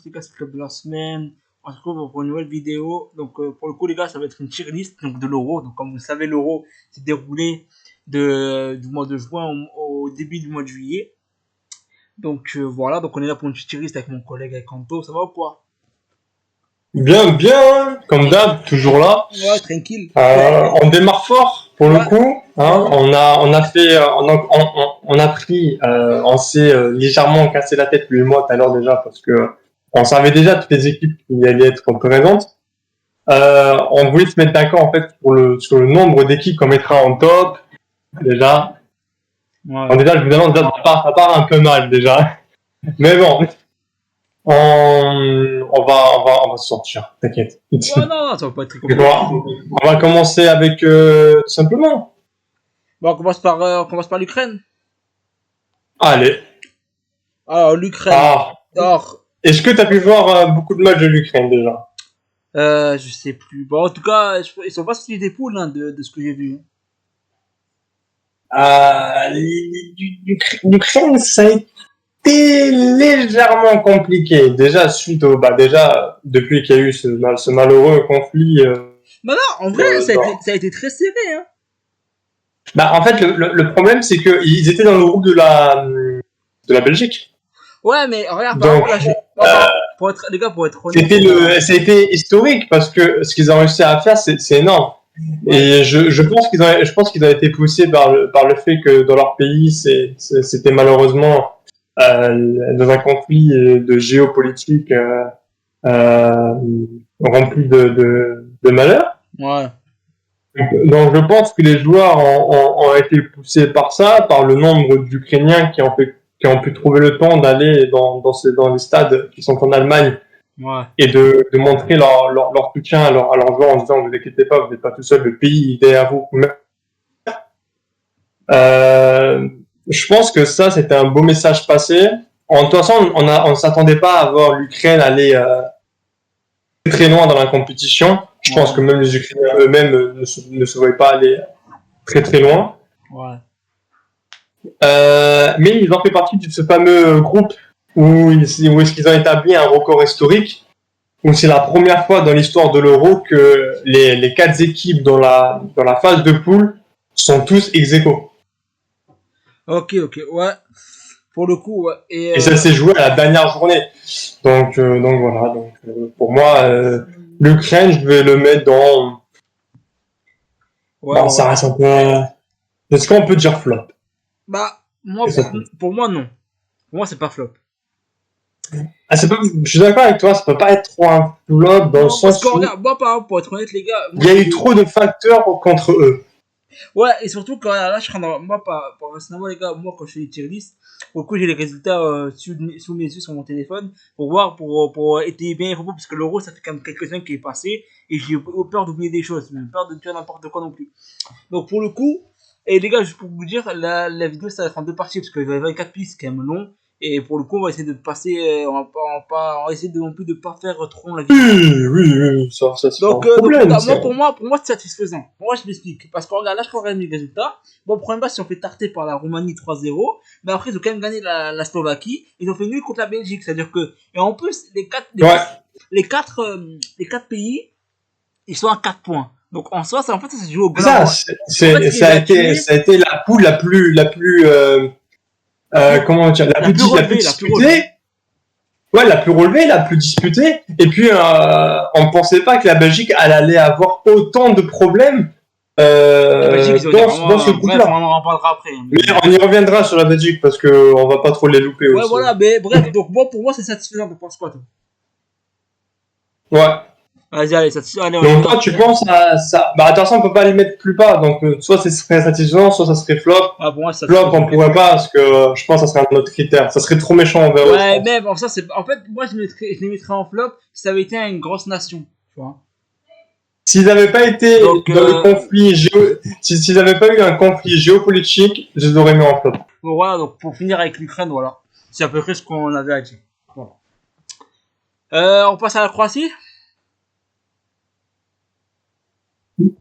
les gars, c'est le club de la semaine. On se retrouve pour une nouvelle vidéo. Donc, pour le coup, les gars, ça va être une tier list donc, de l'Euro. Donc, comme vous le savez, l'Euro s'est déroulé du mois de juin au début du mois de juillet. Donc, voilà. Donc, on est là pour une tier list avec mon collègue avec Anto. Ça va ou quoi? Bien, bien, comme d'hab, toujours là. Ouais, tranquille. On démarre fort pour le Ouais. coup. Hein. On a pris, on s'est légèrement cassé la tête lui et moi tout à l'heure déjà parce que on savait déjà toutes les équipes qui allaient être présentes. On voulait se mettre d'accord en fait sur le nombre d'équipes qu'on mettra en top déjà. Ouais. Bon, déjà, évidemment, déjà, ça part un peu mal déjà. Mais bon, on va se sortir, t'inquiète. Ouais, non, ça va pas être très Et compliqué. bon, on va commencer avec tout simplement. Bon, on commence par l'Ukraine. Allez. Alors, l'Ukraine. Ah, Alors, est-ce que tu as pu voir beaucoup de matchs de l'Ukraine déjà? je sais plus. Bon, en tout cas, ils sont pas sortis des poules, hein, de ce que j'ai vu. L'Ukraine, ça a été légèrement compliqué. Déjà, déjà, depuis qu'il y a eu ce malheureux conflit. Bah non, en vrai, ça a été très serré, hein. Bah, en fait, le problème, c'est qu'ils étaient dans le groupe de la Belgique. Ouais, mais regarde, par Donc, exemple, là, les gars, pour être honnête, ça a été historique parce que ce qu'ils ont réussi à faire, c'est énorme. ouais. Et je pense qu'ils ont été poussés par le fait que dans leur pays, c'était malheureusement dans un conflit de géopolitique euh, rempli de malheur. Ouais. Donc je pense que les joueurs ont été poussés par ça, par le nombre d'Ukrainiens qui ont pu trouver le temps d'aller dans les stades qui sont en Allemagne Ouais. et de montrer leur soutien à leurs joueurs en disant ne vous inquiétez pas, vous n'êtes pas tout seul, le pays est derrière vous. Je pense que ça, c'était un beau message passé. En toute façon, on ne s'attendait pas à voir l'Ukraine aller très loin dans la compétition. Je pense que même les Ukrainiens eux-mêmes ne se voyaient pas aller très très loin. Ouais. Mais ils ont fait partie de ce fameux groupe où est-ce qu'ils ont établi un record historique, où c'est la première fois dans l'histoire de l'Euro que les 4 équipes dans la phase de poule sont tous ex aequo. Ok, ouais. Pour le coup, ouais. Et ça s'est joué à la dernière journée. Donc voilà. Donc, pour moi, l'Ukraine, je vais le mettre dans. Ouais, Bon, ça reste un peu. Est-ce qu'on peut dire flop? Bah, moi, pour moi, non. Pour moi, c'est pas flop. Je suis d'accord avec toi, ça peut pas être trop un flop dans le Non, parce sens que où regarde, moi, par exemple, pour être honnête, les gars, il y a eu trop de facteurs contre eux. ouais, et surtout quand là, je prends moi, personnellement, les gars, moi, quand je fais les tier lists, pour le coup, j'ai les résultats sous mes yeux sur mon téléphone pour voir, pour étayer bien les propos, parce que l'euro, ça fait quand même quelques années qu'il est passé, et j'ai peur d'oublier des choses, même peur de dire n'importe quoi non plus. Donc, pour le coup, et les gars, juste pour vous dire, la vidéo, ça va être en deux parties, parce qu'il y a 24 pistes, c'est quand même long, et pour le coup, on va essayer de passer, on va essayer de non plus de pas faire trop la vidéo. Oui, ça c'est pas un Donc, problème. regarde, pour moi, c'est satisfaisant. Pour moi, je m'explique. Parce que, regarde, là, je prends les résultats. Bon, premier match, ils ont fait tarter par la Roumanie 3-0. Mais après, ils ont quand même gagné la Slovaquie. Ils ont fait nul contre la Belgique. C'est-à-dire que, et en plus, les quatre pays, ils sont à 4 points. Donc, en soi, en fait, ça se joue au blanc. Ça a été la poule la plus comment dire, la plus disputée. Ouais, la plus relevée, la plus disputée. Et puis, on ne pensait pas que la Belgique allait avoir autant de problèmes La Belgique, ils ont dans ce groupe-là. Bref, on en reparlera après. Mais on y reviendra sur la Belgique parce qu'on va pas trop les louper Ouais, aussi. voilà, mais bref, donc moi, pour moi, c'est satisfaisant. Tu penses quoi, toi? Ouais. Vas-y, allez, satisfaisant. Donc toi, tu penses à ça. Bah attention, on peut pas les mettre plus bas. Donc soit ça serait satisfaisant, soit ça serait flop. Ah, pour moi, c'est Flop, on pourrait pas parce que je pense que ça serait un autre critère. Ça serait trop méchant envers eux. Ouais, mais bon, ça, c'est. En fait, moi, je les mettrais en flop si ça avait été une grosse nation. Tu vois. S'ils n'avaient pas été Donc, dans le conflit s'ils n'avaient pas eu un conflit géopolitique, je les aurais mis en flop. bon, voilà, donc pour finir avec l'Ukraine, voilà. C'est à peu près ce qu'on avait à dire. Voilà. On passe à la Croatie.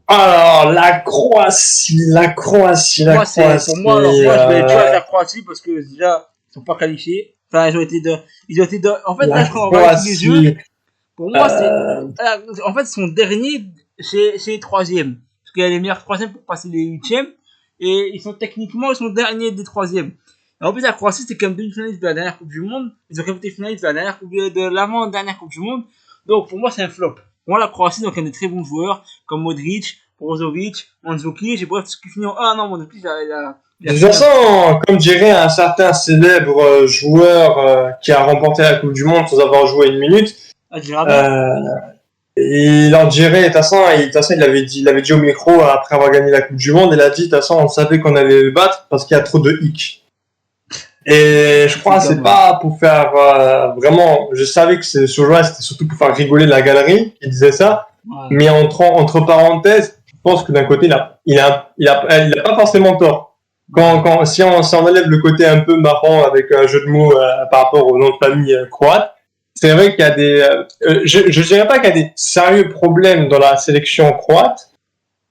Alors, la Croatie. Pour moi, je vais tuer avec la Croatie parce que déjà, ils sont pas qualifiés. Enfin, ils ont été en fait, là, La je prends tous les jeux. Croatie. Pour moi, en fait, ils sont derniers chez les troisièmes. Parce qu'il y a les meilleurs troisièmes pour passer les huitièmes. Et ils sont derniers des troisièmes. Et en plus, la Croatie, c'était comme demi-finaliste de la dernière Coupe du Monde. Ils ont quand même été finalistes de la dernière de l'avant-dernière Coupe du Monde. Donc, pour moi, c'est un flop. Pour moi, la Croatie, donc, il y a des très bons joueurs, comme Modric, Brozovic, Mandzukic, et bref, tout ce qui finit en, ah non, Mandzukic, De toute façon, comme dirait un certain célèbre joueur qui a remporté la Coupe du Monde sans avoir joué une minute, il en dirait, de toute façon, il l'avait dit au micro après avoir gagné la Coupe du Monde, il a dit, de toute façon, on savait qu'on allait le battre parce qu'il y a trop de hic. Et je crois que c'est pas pour faire vraiment, je savais que ce joueur c'était surtout pour faire rigoler la galerie qui disait ça, mais entre parenthèses, je pense que d'un côté il a pas forcément tort. Si on enlève le côté un peu marrant avec un jeu de mots par rapport au nom de famille croate, c'est vrai qu'il y a des, je dirais pas qu'il y a des sérieux problèmes dans la sélection croate,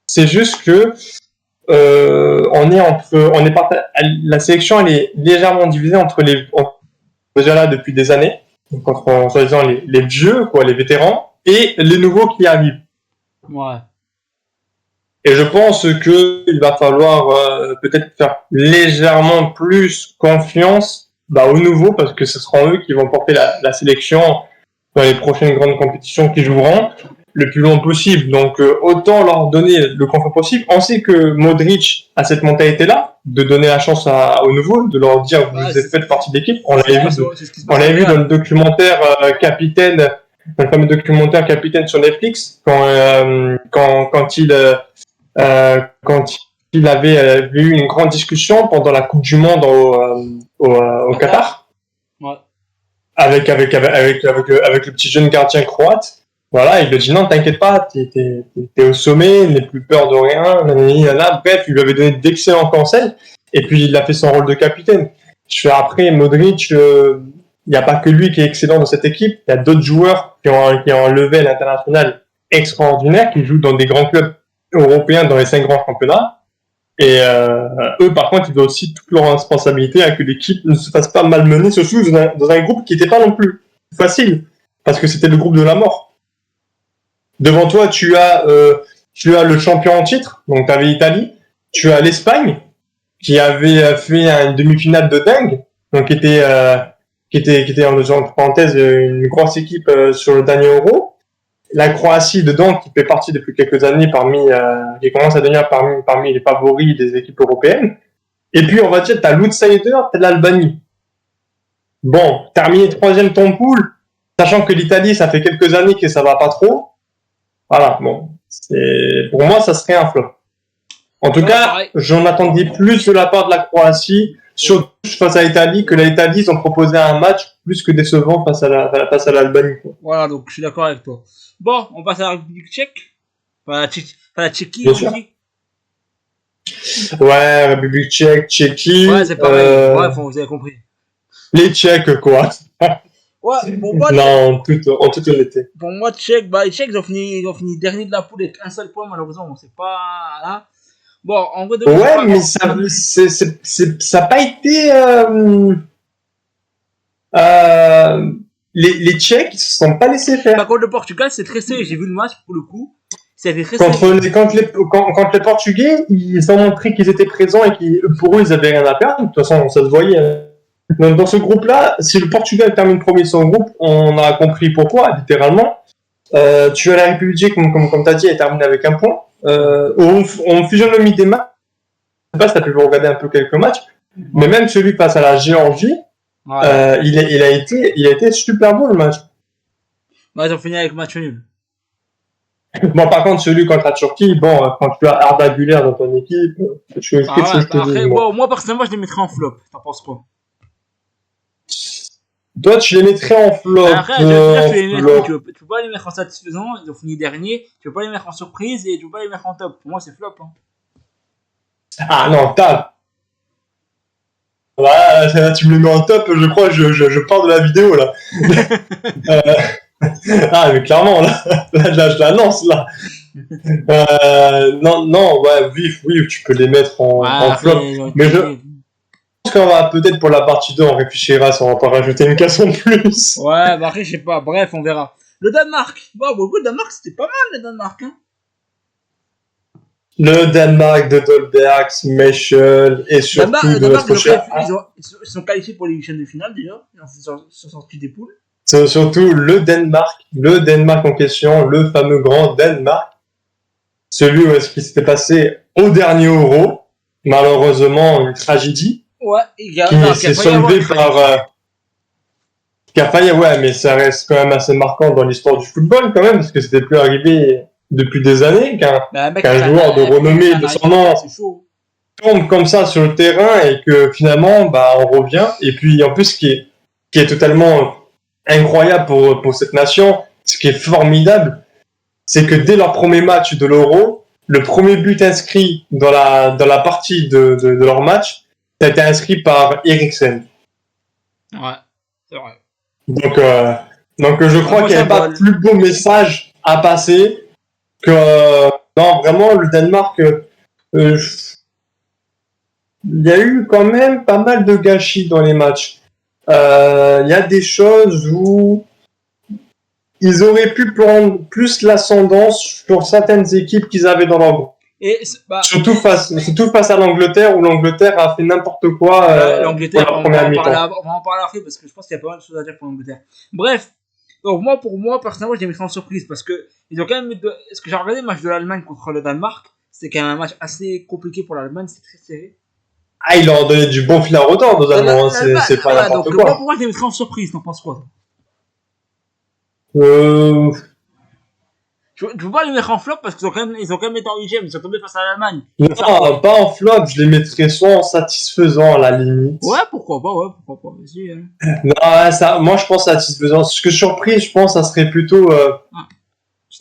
c'est juste que la sélection elle est légèrement divisée entre déjà là depuis des années, donc entre soi-disant les vieux, quoi, les vétérans, et les nouveaux qui arrivent. Ouais. Et je pense que il va falloir peut-être faire légèrement plus confiance aux nouveaux, parce que ce seront eux qui vont porter la sélection dans les prochaines grandes compétitions qui joueront le plus long possible. Donc autant leur donner le confort possible. On sait que Modric a cette mentalité-là, de donner la chance aux nouveaux, de leur dire vous faites partie de l'équipe. On l'avait vu dans le documentaire Capitaine, dans le fameux documentaire Capitaine sur Netflix, quand il avait eu une grande discussion pendant la Coupe du Monde au Qatar, avec le petit jeune gardien croate. Voilà, il lui a dit non, t'inquiète pas, t'es au sommet, n'aie plus peur de rien. Bref, il lui avait donné d'excellents conseils, et puis il a fait son rôle de capitaine. Après, Modric, il n'y a pas que lui qui est excellent dans cette équipe, il y a d'autres joueurs qui ont un level international extraordinaire, qui jouent dans des grands clubs européens dans les 5 grands championnats, et eux par contre ils ont aussi toute leur responsabilité à que l'équipe ne se fasse pas malmener, surtout dans un groupe qui n'était pas non plus facile, parce que c'était le groupe de la mort. Devant toi tu as le champion en titre, donc tu avais l'Italie, tu as l'Espagne qui avait fait une demi-finale de dingue, donc qui était entre parenthèses une grosse équipe sur le dernier Euro. La Croatie dedans qui fait partie depuis quelques années qui commence à devenir parmi les favoris des équipes européennes. Et puis on va dire t'as l'outsider, t'as l'Albanie. Bon, terminer troisième ton pool, sachant que l'Italie ça fait quelques années que ça va pas trop. Voilà, bon, pour moi ça serait un flop. En tout cas, j'en attendais plus de la part de la Croatie, surtout face à l'Italie, que l'Italie ils ont proposé un match plus que décevant face à l'Albanie. Voilà, donc je suis d'accord avec toi. Bon, on passe à la République tchèque. Enfin, la Tchéquie. Bien sûr. Ouais, République tchèque, Tchéquie. Ouais, c'est pareil. Bref, vous avez compris. Les Tchèques, quoi. Ouais, pour moi. Non, en toute honnêteté. Pour moi, les Tchèques, ils ont fini dernier de la poule avec un seul point, malheureusement. C'est pas là. Bon, en vrai, ouais, mais ça n'a pas été. Les Tchèques, ils se sont pas laissés faire. Par contre, le Portugal, c'est très serré. J'ai vu le match pour le coup. C'était très quand les Portugais, ils ont montré qu'ils étaient présents et pour eux, ils avaient rien à perdre. De toute façon, ça se voyait. Donc, dans ce groupe-là, si le Portugal termine premier de son groupe, on a compris pourquoi, littéralement. Tu as la République tchèque, comme tu as dit, elle termine avec un point. On fusionne des matchs. Je sais pas si tu as pu regarder un peu quelques matchs, mais même celui face à la Géorgie, ouais. Il a été super beau le match. Ouais, ils ont fini avec match nul. Bon, par contre, celui contre la Turquie, quand tu as Arda Güler dans ton équipe, moi, personnellement, je les mettrais en flop. T'en penses quoi? Toi, tu les mettrais en flop. Après, tu peux pas les mettre en satisfaisant, ils ont fini dernier. Tu peux pas les mettre en surprise et tu peux pas les mettre en top. Pour moi, c'est flop. Hein. Ah non, top. Là, tu me les mets en top, je crois, je pars de la vidéo, là. Ah, mais clairement, là, je l'annonce, là. Non, ouais, oui, tu peux les mettre en flop. Mais je qu'on va peut-être pour la partie 2, on réfléchira si on va pas rajouter une case en plus. Ouais, bah après, je sais pas. Bref, on verra. Le Danemark. Bon, beaucoup le Danemark, c'était pas mal, le Danemark. Hein. Le Danemark de Dolberg, Schmeichel et surtout de notre cher. Ils sont qualifiés pour les huitièmes de finale déjà. Ils sont sortis des poules. C'est surtout le Danemark en question, le fameux grand Danemark. Celui où est-ce qui s'était passé au dernier Euro. Malheureusement, une tragédie. Ouais, qui s'est soldée par. Qui a failli, ouais, mais ça reste quand même assez marquant dans l'histoire du football quand même, parce que c'était plus arrivé depuis des années qu'un joueur de renommée de son nom tombe comme ça sur le terrain et que finalement, bah, on revient. Et puis, en plus, ce qui est totalement incroyable pour cette nation, ce qui est formidable, c'est que dès leur premier match de l'Euro, le premier but inscrit dans la partie de leur match, ça a été inscrit par Eriksen. Ouais, c'est vrai. Donc je crois qu'il n'y avait pas plus beau message à passer que non, vraiment le Danemark, il y a eu quand même pas mal de gâchis dans les matchs. Il y a des choses où ils auraient pu prendre plus l'ascendance sur certaines équipes qu'ils avaient dans leur groupe. Surtout face à l'Angleterre, où l'Angleterre a fait n'importe quoi l'Angleterre, on va en parler après, parce que je pense qu'il y a pas mal de choses à dire pour l'Angleterre. Bref, donc pour moi, personnellement, j'ai mis ça en surprise, parce que ils ont quand même ce que j'ai regardé le match de l'Allemagne contre le Danemark, c'était quand même un match assez compliqué pour l'Allemagne, c'était très serré. Ah, ils leur ont donné du bon fil à retordre aux Allemands, c'est pas n'importe quoi. Pour moi, j'ai mis ça en surprise, t'en penses quoi? Je veux pas les mettre en flop parce qu'ils ont quand même été en 8ème, ils sont tombés face à l'Allemagne. Non, pas en flop, je les mettrais soit en satisfaisant à la limite. Ouais, pourquoi pas, vas-y. Hein. Non, ça, moi je pense satisfaisant. Ce que surprise, je pense, ça serait plutôt.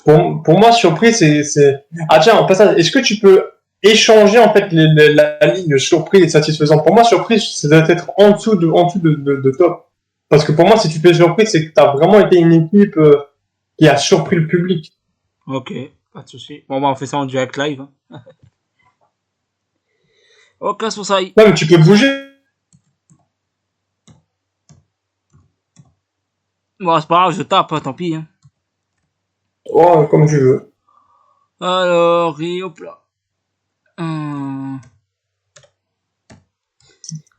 Pour moi, surprise, c'est. Ah tiens, en passant, est-ce que tu peux échanger en fait la ligne surprise et satisfaisant? Pour moi, surprise, ça doit être en dessous de top. Parce que pour moi, si tu fais surprise, c'est que tu as vraiment été une équipe qui a surpris le public. Ok, pas de soucis. Bon, bah, on fait ça en direct live. Hein. Ok, sur ça. Non, mais tu peux bouger. Bon, c'est pas grave, je tape, tant pis. Hein. Oh, comme tu veux. Alors, et hop là.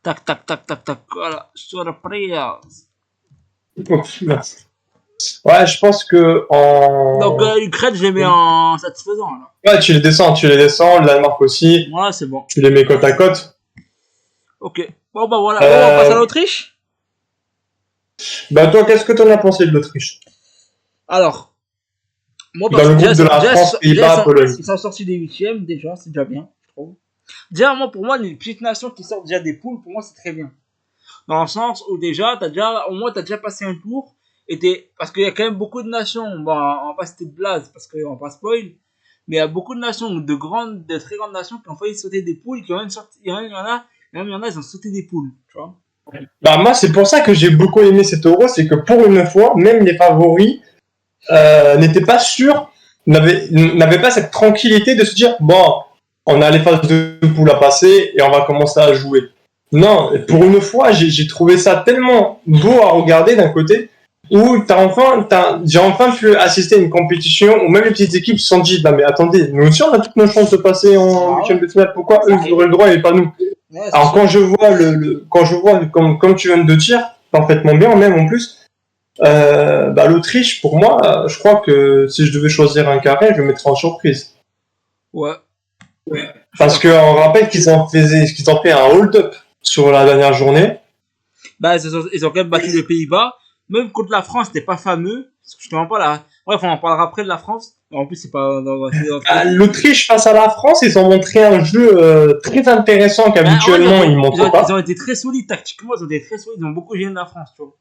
Tac. Voilà, surprise. Merci. Ouais, je pense que Donc, l'Ukraine, je les mets en satisfaisant, alors. Ouais, tu les descends, le Danemark aussi. Ouais, c'est bon. Tu les mets côte à côte. Ok. Bon, bah voilà. On passe à l'Autriche. Bah, toi, qu'est-ce que t'en as pensé de l'Autriche? Alors, moi, dans le groupe de la France, Pays-Bas, Pologne. Ils sont sortis des 8ème, déjà, c'est déjà bien, je trouve. Déjà, pour moi, les petites nations qui sortent déjà des poules, pour moi, c'est très bien. Dans le sens où déjà, au moins, t'as déjà passé un tour. Parce qu'il y a quand même beaucoup de nations, bon, on va pas citer de blase parce qu'on va pas spoil, mais il y a beaucoup de nations, de très grandes nations qui ont failli sauter des poules, il y en a, ils ont sauté des poules, tu vois. Bah, moi, c'est pour ça que j'ai beaucoup aimé cet Euro, c'est que pour une fois, même les favoris n'étaient pas sûrs, n'avaient pas cette tranquillité de se dire, bon, on a les phases de poules à passer et on va commencer à jouer. Non, pour une fois, j'ai trouvé ça tellement beau à regarder d'un côté, où j'ai enfin pu assister à une compétition où même les petites équipes se sont dit, bah mais attendez, nous aussi on a toutes nos chances de passer en huitième de finale, pourquoi eux ils auraient le droit et pas nous? Ouais, alors quand je vois comme tu viens de dire parfaitement bien même en plus, bah l'Autriche pour moi, je crois que si je devais choisir un carré, je le mettrais en surprise. Ouais. Parce qu'on rappelle qu'ils ont fait un hold-up sur la dernière journée. Bah ils ont quand même battu les Pays-Bas. Même contre la France, c'était pas fameux. Je te demande pas là. Bref, on en parlera après de la France. En plus, c'est pas. L'Autriche face à la France, ils ont montré un jeu très intéressant qu'habituellement ils montrent pas. Ils ont été très solides tactiquement. Ils ont beaucoup gêné la France, tu vois.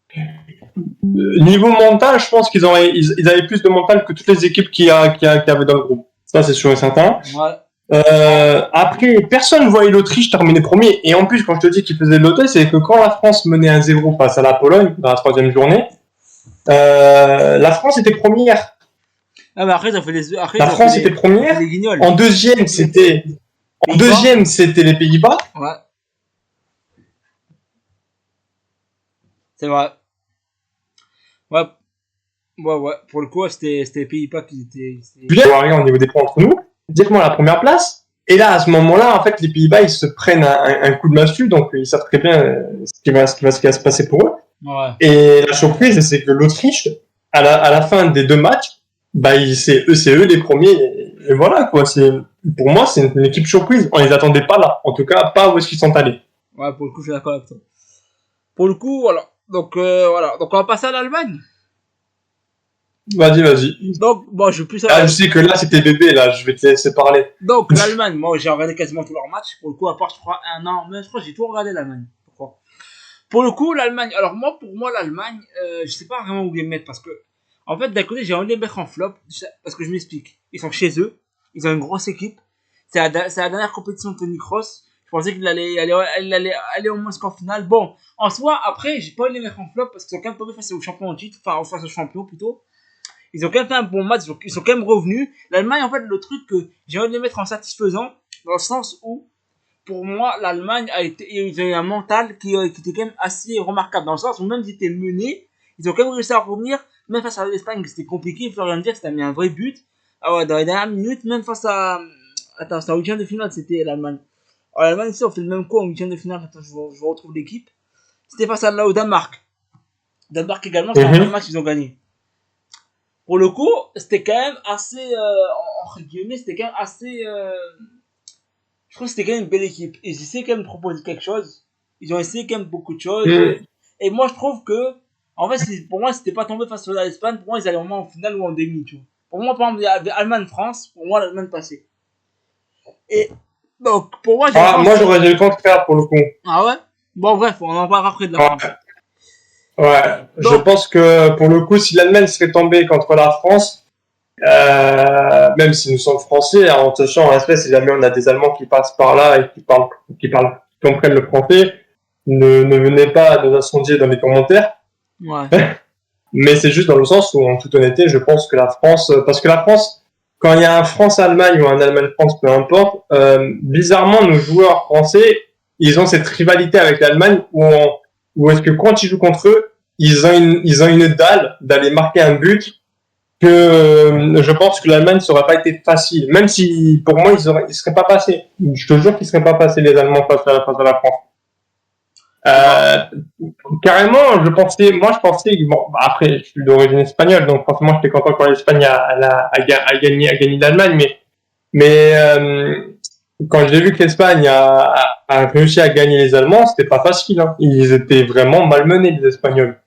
Niveau mental, je pense qu'ils avaient plus de mental que toutes les équipes qu'il y avait dans le groupe. Ça, c'est sûr et certain. Ouais. Après, personne ne voyait l'Autriche terminer premier. Et en plus, quand je te dis qu'ils faisaient de l'hôtel, c'est que quand la France menait 1-0 face à la Pologne dans la troisième journée, la France était première. Ah, mais après, la France était première. En deuxième, c'était les Pays-Bas. Ouais. C'est vrai. Ouais, ouais. Pour le coup, c'était les Pays-Bas qui étaient. Bien, au niveau des points entre nous, directement à la première place. Et là, à ce moment-là, en fait, les Pays-Bas, ils se prennent un coup de massue, donc ils savent très bien ce qui va se passer pour eux. Ouais. Et la surprise, c'est que l'Autriche, à la fin des 2 matchs, bah, c'est eux les premiers. Et voilà, quoi. Pour moi, c'est une équipe surprise. On les attendait pas là. En tout cas, pas où est-ce qu'ils sont allés. Ouais, pour le coup, je suis d'accord avec toi. Pour le coup, voilà. Donc, voilà. Donc, on va passer à l'Allemagne. Vas-y. Donc, bon, je vais plus Ah, je sais que là, c'était bébé, là. Je vais te laisser parler. Donc, l'Allemagne, moi, j'ai regardé quasiment tous leurs matchs. Pour le coup, à part, je crois, un an. Mais je crois que j'ai tout regardé l'Allemagne. Pourquoi? Pour le coup, l'Allemagne. Alors, pour moi, l'Allemagne, je sais pas vraiment où les mettre parce que, en fait, d'un côté, j'ai envie de les mettre en flop. Parce que je m'explique. Ils sont chez eux. Ils ont une grosse équipe. C'est la dernière compétition de Tony Kroos. Je pensais qu'il allait aller au moins jusqu'en finale. Bon, en soi, après, j'ai pas envie de les mettre en flop parce qu'ils ont quand même tombé face au champion en titre. Enfin, face au champion plutôt. Ils ont quand même fait un bon match, ils sont quand même revenus. L'Allemagne, en fait, le truc que j'ai envie de les mettre en satisfaisant, dans le sens où, pour moi, l'Allemagne ils ont eu un mental qui était quand même assez remarquable, dans le sens où même s'ils étaient menés, ils ont quand même réussi à revenir, même face à l'Espagne, c'était compliqué, Florian Wirtz a mis un vrai but. Ah ouais, dans les dernières minutes, même face à, attends, c'était en huitième de finale, c'était l'Allemagne. Alors, l'Allemagne, ici, on fait le même coup en huitième de finale, attends, je retrouve l'équipe. C'était face au Danemark. Danemark également, c'était un vrai match, ils ont gagné. Pour le coup, c'était quand même assez, entre guillemets, c'était quand même assez, je trouve que c'était quand même une belle équipe. Ils essaient quand même de proposer quelque chose. Ils ont essayé quand même beaucoup de choses. Et moi, je trouve que, en fait, pour moi, c'était pas tombé face à l'Espagne. Pour moi, ils allaient vraiment en finale ou en demi, tu vois. Pour moi, par exemple, il y avait Allemagne-France. Pour moi, l'Allemagne passait. Et, donc, pour moi, moi, j'aurais dit le contraire pour le coup. Ah ouais? Bon, bref, on en parlera après de la France. Ouais, donc, je pense que pour le coup, si l'Allemagne serait tombée contre la France, même si nous sommes français, en sachant en respect, si jamais on a des Allemands qui passent par là et qui comprennent le français, ne venez pas nous incendier dans les commentaires. Ouais. Mais c'est juste dans le sens où, en toute honnêteté, je pense que la France, parce que la France, quand il y a un France-Allemagne ou un Allemagne-France, peu importe, bizarrement, nos joueurs français, ils ont cette rivalité avec l'Allemagne où est-ce que quand ils jouent contre eux, ils ont une dalle d'aller marquer un but que je pense que l'Allemagne ça aurait pas été facile. Même si, pour moi, ils seraient pas passés. Je te jure qu'ils seraient pas passés, les Allemands, face à la France. Carrément, je pensais, bon, après, je suis d'origine espagnole, donc forcément, j'étais content quand l'Espagne a gagné l'Allemagne, mais quand j'ai vu que l'Espagne a réussi à gagner les Allemands, c'était pas facile, hein. Ils étaient vraiment malmenés, les Espagnols.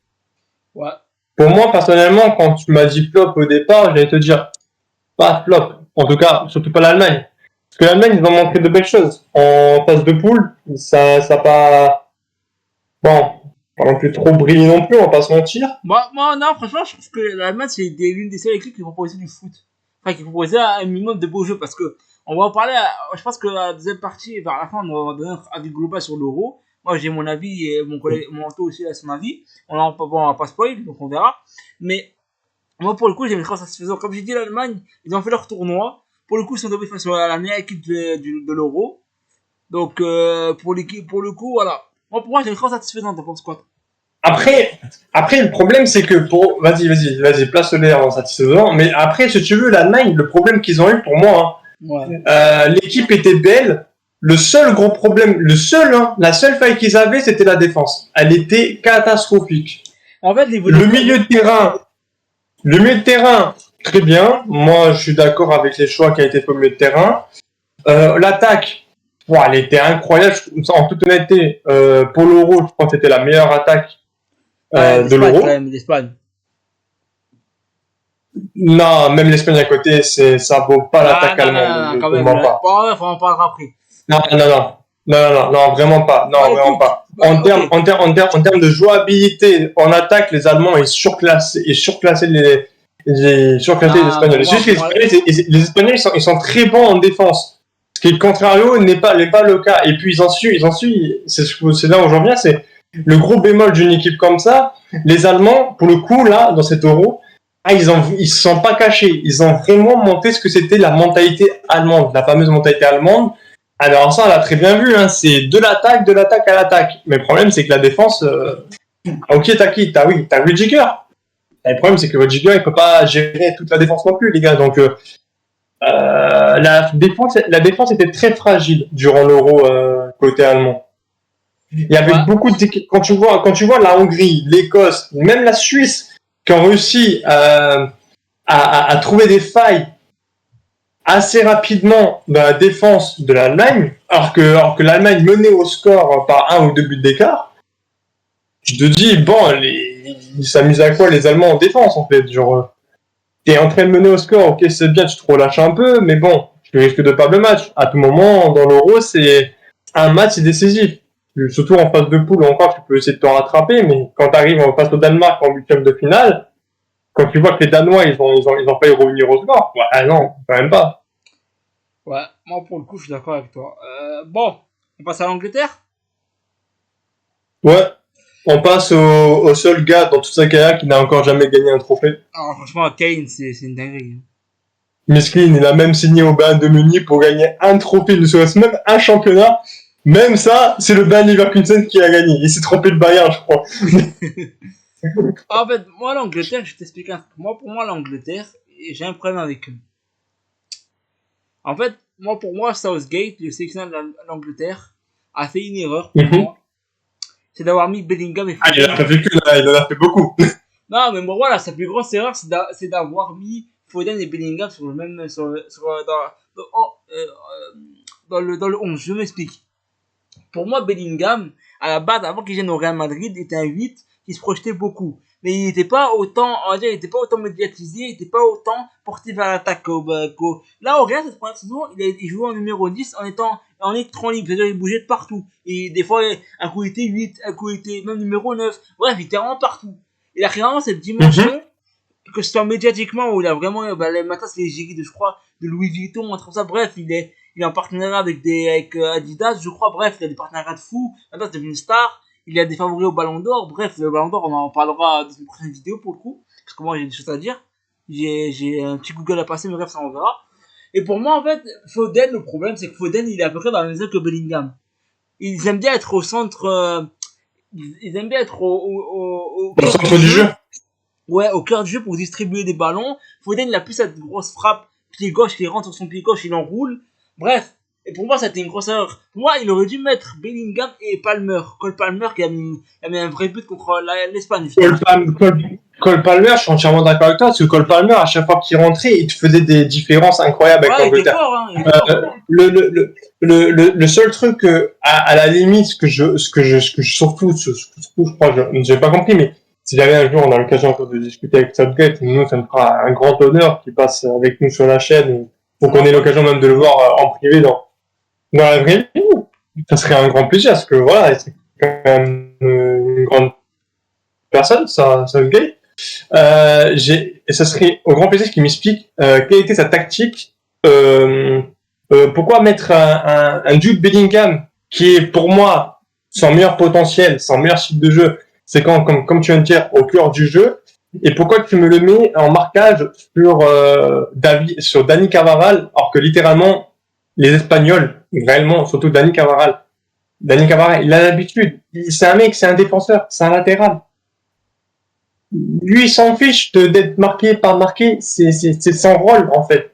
Ouais. Pour moi, personnellement, quand tu m'as dit flop au départ, j'allais te dire, pas flop. En tout cas, surtout pas l'Allemagne. Parce que l'Allemagne, ils ont montré de belles choses. En phase de poule, ça pas, bon, pas non plus trop brillé non plus, on va pas se mentir. Moi, non, franchement, je trouve que l'Allemagne, c'est l'une des seules équipes qui proposait du foot. Enfin, qui proposait un minimum de beaux jeux, parce que, on va en parler, je pense que la deuxième partie, vers la fin, on va donner un avis global sur l'Euro. Moi, j'ai mon avis, et mon collègue, mon Anto aussi a son avis. On va pas spoil, donc on verra. Mais, moi, pour le coup, j'ai une très satisfaisant. Comme j'ai dit, l'Allemagne, ils ont fait leur tournoi. Pour le coup, ils sont tombés face à la meilleure équipe de l'Euro. Donc, pour le coup, voilà. Moi, pour moi, j'ai une très satisfaisante, t'en penses quoi? Après, le problème, c'est que vas-y, place-les en satisfaisant. Mais après, si tu veux, l'Allemagne, le problème qu'ils ont eu pour moi, l'équipe était belle. Le seul gros problème, la seule faille qu'ils avaient, c'était la défense. Elle était catastrophique. En fait, le milieu de terrain, très bien. Moi, je suis d'accord avec les choix qui a été fait au milieu de terrain. L'attaque, elle était incroyable. En toute honnêteté, pour l'Euro, je crois que c'était la meilleure attaque de l'Euro. L'Espagne. Non, même l'Espagne à côté, ça vaut pas l'attaque allemande. Quand même. Pas. Bon, faut en parler après. Non, vraiment pas. Non, vraiment pas. En termes de jouabilité en attaque, les Allemands ils surclassaient les Espagnols. Les Espagnols ils sont très bons en défense. Ce qui, contrario, n'est pas le cas. Et puis ils ont su, c'est là où j'en viens, c'est le gros bémol d'une équipe comme ça. Les Allemands, pour le coup, là, dans cet Euro, ils se sont pas cachés. Ils ont vraiment montré ce que c'était la mentalité allemande, la fameuse mentalité allemande. Alors ça, on l'a très bien vu, hein, c'est de l'attaque à l'attaque. Mais le problème, c'est que la défense, Ok, t'as qui? T'as Rudiger. Et le problème, c'est que Rudiger, il peut pas gérer toute la défense non plus, les gars. Donc, la défense était très fragile durant l'Euro côté allemand. Il y avait Ouais, beaucoup d'équipes. Quand tu vois la Hongrie, l'Écosse, même la Suisse, qui ont réussi à trouver des failles assez rapidement dans la défense de l'Allemagne, alors que l'Allemagne menait au score par 1 ou 2 buts d'écart, tu te dis, bon, ils s'amusent à quoi les Allemands en défense, en fait? Genre, t'es en train de mener au score, ok, c'est bien, tu te relâches un peu, mais bon, tu risques de perdre le match. À tout moment, dans l'Euro, c'est un match, c'est décisif. Surtout en phase de poule, encore, tu peux essayer de te rattraper, mais quand tu arrives en face au Danemark en huitième de finale, quand tu vois que les Danois, ils ont failli revenir au score, ouais, ah non, quand même pas. ouais, moi pour le coup, je suis d'accord avec toi. Bon, on passe à l'Angleterre. Ouais, on passe au seul gars dans toute sa carrière qui n'a encore jamais gagné un trophée. Alors franchement, Kane, c'est une dinguerie. Miskin, il a même signé au Bayern de Munich pour gagner un trophée, ne serait-ce même un championnat. Même ça, c'est le Bayern Leverkusen qui a gagné. Il s'est trompé de Bayern, je crois. En fait, moi, l'Angleterre, je t'explique un truc. Moi, pour moi, l'Angleterre, j'ai un problème avec eux. En fait, moi, pour moi, Southgate, le sélectionneur de l'Angleterre, a fait une erreur pour Mhm. moi. C'est d'avoir mis Bellingham et Ah, il a Foden. pas fait que là, il en a fait beaucoup. Non, mais moi, voilà, sa plus grosse erreur, c'est d'avoir mis Foden et Bellingham sur le même, dans le 11. Je m'explique. Pour moi, Bellingham, à la base, avant qu'il vienne au Real Madrid, était un 8 qui se projetait beaucoup. Mais il n'était pas autant, on va dire, il n'était pas autant médiatisé, il n'était pas autant porté vers l'attaque. Là, au Real, cette première saison, il jouait en numéro 10 en électron libre, c'est-à-dire il bougeait de partout. Et des fois, un coup il était 8, un coup il était même numéro 9. Bref, il était vraiment partout. Il a vraiment cette Mhm. dimension, que ce soit médiatiquement, où il a vraiment, maintenant c'est l'égérie de, je crois, de Louis Vuitton, un truc comme ça. Bref, il est en partenariat avec Adidas, je crois. Bref, il a des partenariats de fou. Maintenant, c'est devenu une star. Il a des favoris au Ballon d'Or. Bref, le Ballon d'Or, on en parlera dans une prochaine vidéo pour le coup. Parce que moi, j'ai des choses à dire. J'ai un petit Google à passer, mais bref, ça on verra. Et pour moi, en fait, Foden, le problème, c'est que Foden, il est à peu près dans la même zone que Bellingham. Ils aiment bien être au centre, ils aiment bien être au Au cœur du centre du jeu. jeu. Ouais, au cœur du jeu pour distribuer des ballons. Foden, il a plus cette grosse frappe, pied gauche, il rentre sur son pied gauche, il enroule. Bref. Et pour moi, ça a été une grosse erreur. Pour moi, il aurait dû mettre Bellingham et Palmer. Cole Palmer qui a mis un vrai but contre l'Espagne, Cole, justement. Cole Palmer, je suis entièrement d'accord avec toi, parce que Cole Palmer, à chaque fois qu'il rentrait, il te faisait des différences incroyables avec Ouais, il était l'Angleterre. fort, hein, il était fort. Le seul truc, à la limite, surtout, je crois, je n'ai pas compris, mais si jamais un jour on a l'occasion encore de discuter avec Southgate, nous, ça me fera un grand honneur qu'il passe avec nous sur la chaîne, ou Ça qu'on va ait pas. l'occasion même de le voir en privé dans la vraie vie. Ça serait un grand plaisir, parce que voilà, c'est quand même une grande personne, ça, Southgate. Et ça serait au grand plaisir qu'il m'explique quelle était sa tactique. Euh, Pourquoi mettre un Jude Bellingham qui est pour moi son meilleur potentiel, son meilleur style de jeu, c'est comme tu viens de dire, au cœur du jeu. Et pourquoi tu me le mets en marquage sur Dani Carvajal, alors que littéralement les Espagnols, réellement, surtout Dani Carvajal, il a l'habitude. C'est un mec, c'est un défenseur, c'est un latéral. Lui, il s'en fiche d'être marqué par marqué. C'est son rôle, en fait.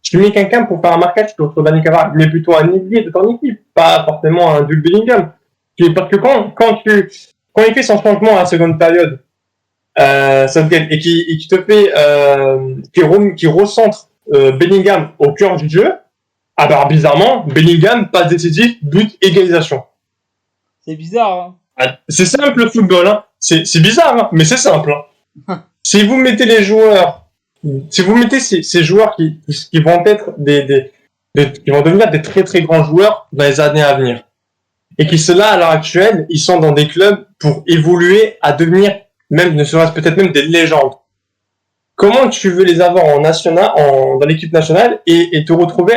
Tu mets quelqu'un pour faire un marquage contre Dani Cavara, mais plutôt un ailier de ton équipe, pas forcément un Jude Bellingham. Parce que quand il fait son changement à la seconde période, et qui te fait, qui recentre Bellingham au cœur du jeu, ah bah bizarrement, Bellingham passe décisif, but, égalisation. C'est bizarre, C'est simple le football, hein. C'est bizarre, hein, mais c'est simple. Hein. hein. Si vous mettez ces joueurs qui vont être qui vont devenir des très très grands joueurs dans les années à venir, et qui ceux-là à l'heure actuelle, ils sont dans des clubs pour évoluer à devenir même, ne serait-ce peut-être même des légendes. Comment tu veux les avoir dans l'équipe nationale et te retrouver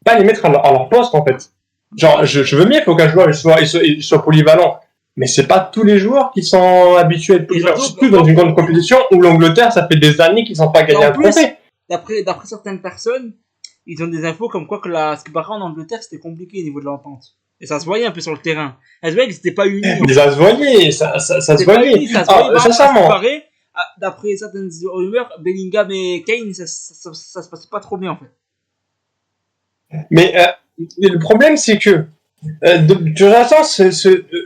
pas les mettre à leur poste en fait. Genre, je veux bien qu'aucun joueur il soit polyvalent, mais c'est pas tous les joueurs qui sont habitués à être Et polyvalents, surtout, surtout dans une grande compétition où l'Angleterre, ça fait des années qu'ils n'ont pas et gagné en un plus, trophée. d'après certaines personnes, ils ont des infos comme quoi ce qui paraît en Angleterre, c'était compliqué au niveau de l'entente. Et ça se voyait un peu sur le terrain. Ça se voyait qu'ils n'étaient pas unis. Mais ça se voyait, ça se voyait. Ça se voyait. Sincèrement. D'après certaines rumeurs, Bellingham et Kane, ça se passait pas trop bien en fait. Mais le problème, c'est que Jonathan,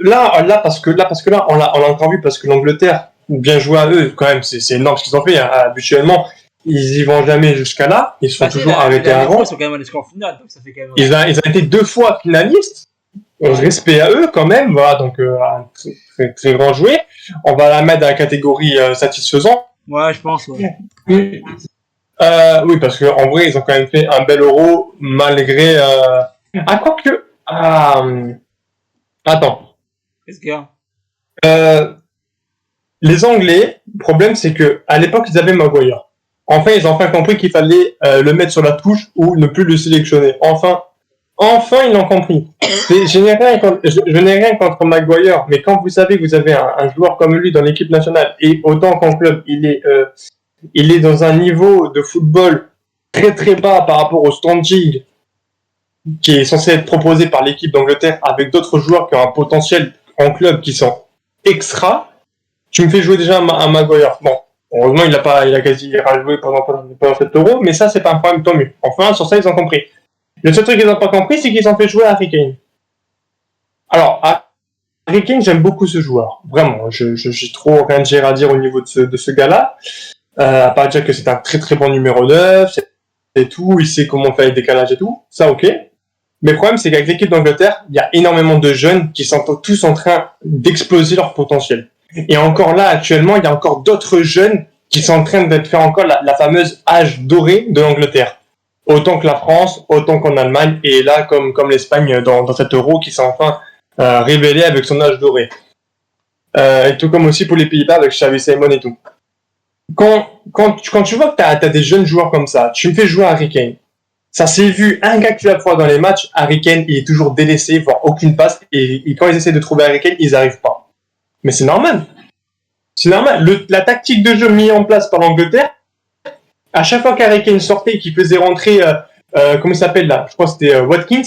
là, parce que là, on l'a encore vu, parce que l'Angleterre, bien joué à eux, quand même, c'est énorme ce qu'ils ont fait. Hein. Habituellement, ils y vont jamais jusqu'à là. Ils sont toujours arrêtés avant. Ils sont quand même à l'escore final, donc ça fait quand même. Ils ont été 2 fois finalistes. Respect à eux, quand même. Voilà, donc un très, très grand jouet. On va la mettre dans la catégorie satisfaisant. Ouais, je pense. Ouais. Oui, parce qu'en vrai, ils ont quand même fait un bel euro, malgré. Quoique. Attends. Qu'est-ce qu'il y a Les Anglais, le problème, c'est que à l'époque, ils avaient Maguire. Enfin, ils ont enfin compris qu'il fallait le mettre sur la touche ou ne plus le sélectionner. Enfin, ils l'ont compris. Je n'ai rien contre Maguire, mais quand vous savez que vous avez un joueur comme lui dans l'équipe nationale, et autant qu'en club, il est dans un niveau de football très très bas par rapport au standing qui est censé être proposé par l'équipe d'Angleterre, avec d'autres joueurs qui ont un potentiel en club qui sont extra, tu me fais jouer déjà un Maguire. Bon, heureusement, il a quasi joué pendant cet euro, mais ça, c'est pas un problème, tant mieux. Enfin, sur ça, ils ont compris. Le seul truc qu'ils n'ont pas compris, c'est qu'ils ont fait jouer Harry Kane. Alors, Harry Kane, j'aime beaucoup ce joueur. Vraiment, j'ai trop rien à dire au niveau de ce gars-là. À part dire que c'est un très très bon numéro 9, et tout, il sait comment faire les décalages et tout. Ça, ok. Mais le problème, c'est qu'avec l'équipe d'Angleterre, il y a énormément de jeunes qui sont tous en train d'exploser leur potentiel. Et encore là, actuellement, il y a encore d'autres jeunes qui sont en train d'être faire encore la fameuse âge doré de l'Angleterre. Autant que la France, autant qu'en Allemagne, et là, comme l'Espagne dans cet euro qui s'est enfin révélé avec son âge doré. Et tout comme aussi pour les Pays-Bas avec Xavi Simons et tout. Quand tu vois que t'as des jeunes joueurs comme ça, tu me fais jouer Harry Kane. Ça s'est vu un gars qui la fois dans les matchs, Harry Kane, il est toujours délaissé, voire aucune passe, et quand ils essaient de trouver Harry Kane, ils n'arrivent pas. Mais c'est normal. C'est normal. La tactique de jeu mise en place par l'Angleterre, à chaque fois qu'Harry Kane sortait et qu'il faisait rentrer, comment il s'appelle là? Je crois que c'était Watkins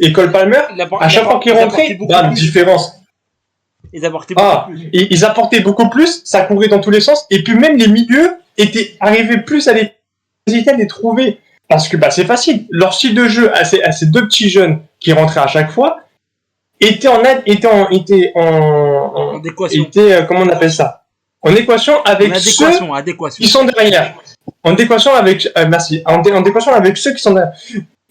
et Cole Palmer, à chaque fois qu'ils rentraient, différence. Ils apportaient beaucoup plus. Ils apportaient beaucoup plus, ça courait dans tous les sens, et puis même les milieux arrivaient plus à les trouver. Parce que c'est facile. Leur style de jeu à ces deux petits jeunes qui rentraient à chaque fois était en adéquation. Comment on appelle ça? En équation avec ceux qui sont derrière. En adéquation avec en adéquation avec ceux qui sont derrière.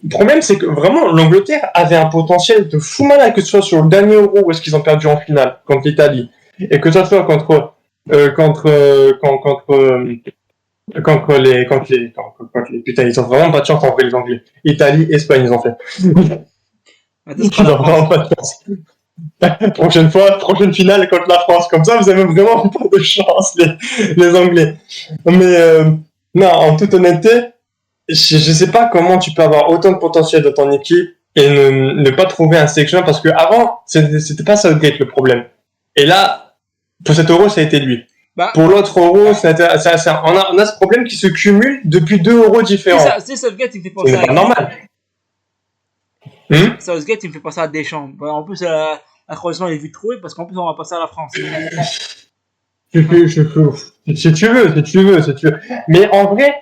Le problème, c'est que vraiment l'Angleterre avait un potentiel de fou malade, que ce soit sur le dernier Euro où est-ce qu'ils ont perdu en finale contre l'Italie, et que ce soit contre les putain, ils ont vraiment pas de chance en vrai, les Anglais. Italie, Espagne, ils ont fait. Ils ont vraiment pas de chance. Prochaine finale contre la France. Comme ça, vous avez vraiment pas de chance, les Anglais. Mais non, en toute honnêteté, je sais pas comment tu peux avoir autant de potentiel dans ton équipe et ne pas trouver un sélectionneur, parce que avant, c'était pas Southgate le problème. Et là, pour cet euro, ça a été lui. Pour l'autre euro, on a ce problème qui se cumule depuis 2 euros différents. C'est Southgate, il me fait penser à normal. Southgate, il me fait penser à Deschamps. En plus, la Croatie, il est vite trouvé, parce qu'en plus, on va passer à la France. Si tu veux. Mais en vrai,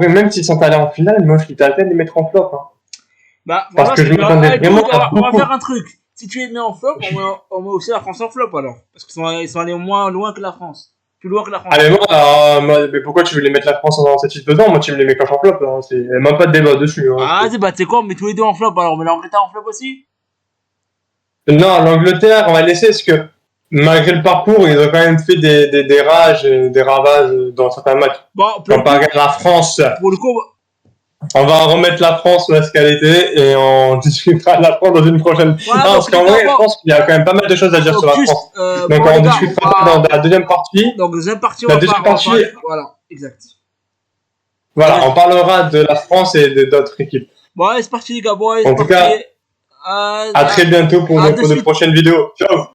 même s'ils sont allés en finale, moi, je suis à peine les mettre en flop. Hein. Parce que je m'attendais vraiment à beaucoup. On va faire un truc. Si tu les mets en flop, on met aussi la France en flop alors. Parce qu'ils sont allés moins loin que la France. Plus loin que la France. Mais pourquoi tu veux les mettre la France dans cette liste dedans? Moi, tu me les mets quand en flop. Hein. C'est même pas de débat dessus. Hein. Tu sais quoi, on met tous les deux en flop alors. On met l'Angleterre en flop aussi? Non, l'Angleterre, on va laisser, parce que malgré le parcours, ils ont quand même fait des ravages dans certains matchs. Comparé à la France. Pour le coup, on va remettre la France à ce qu'elle était et on discutera de la France dans une prochaine. Voilà, parce qu'en vrai, je pense qu'il y a quand même pas mal de choses à dire sur la France. Donc on discutera dans la deuxième partie. Donc deuxième partie, voilà, exact. Voilà, on parlera de la France et d'autres équipes. Bon, c'est parti les gars, en tout cas, à très bientôt pour de prochaines vidéos. Ciao.